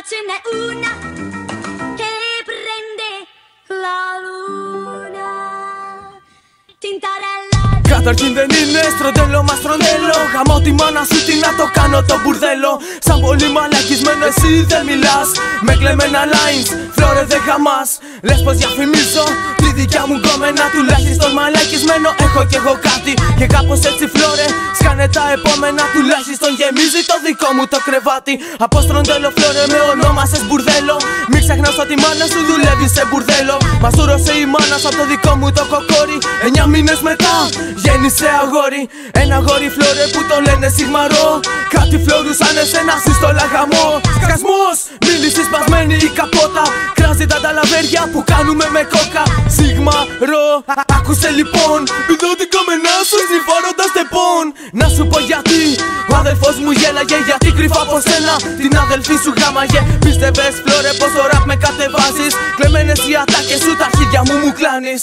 ce n'è una che prende la luna. Tintarella. Καταρχήν δεν είναι στροντέλο μα στροντέλο. Γαμώ τη μάνα σου τι να το κάνω το μπουρδέλο. Σαν πολύ μαλακισμένο εσύ δεν μιλάς. Με κλεμμένα lines, φλόρε δεν γαμάς. Λες πως διαφημίζω τη δικιά μου γκόμενα. Τουλάχιστον μαλακισμένο έχω κι εγώ κάτι. Και κάπως έτσι φλόρε σκάνε τα επόμενα. Τουλάχιστον γεμίζει το δικό μου το κρεβάτι. Από στροντέλο φλόρε με ονόμασες μπουρδέλο. Μην ξεχνάς ότι η μάνα σου δουλεύει σε μπουρδέλο. Μαστούρωσε η μάνα σου από το δικό μου το κοκόρι. 9 μήνες μετά γέννησε αγόρι. Ένα αγόρι φλόρε που το λένε σιγμαρό. Κάτι φλόρου σαν εσένα συστόλα γαμό. Σκασμός, μίληση σπασμένη η καπότα. Κράζει τα ταλαβέρια που κάνουμε με κόκα. Σιγμαρό, άκουσε λοιπόν. Πηδώ την κομμενά σου σνιφάροντας τεπών. Να σου πω γιατί ο αδελφός μου γέλαγε. Γιατί κρυφά από σένα την αδελφή σου γάμαγε. Πίστευες φλόρε πως το ραπ με κατεβάζεις. Κλεμμένες οι ατάκες σου τα χέρια μου κλάνεις.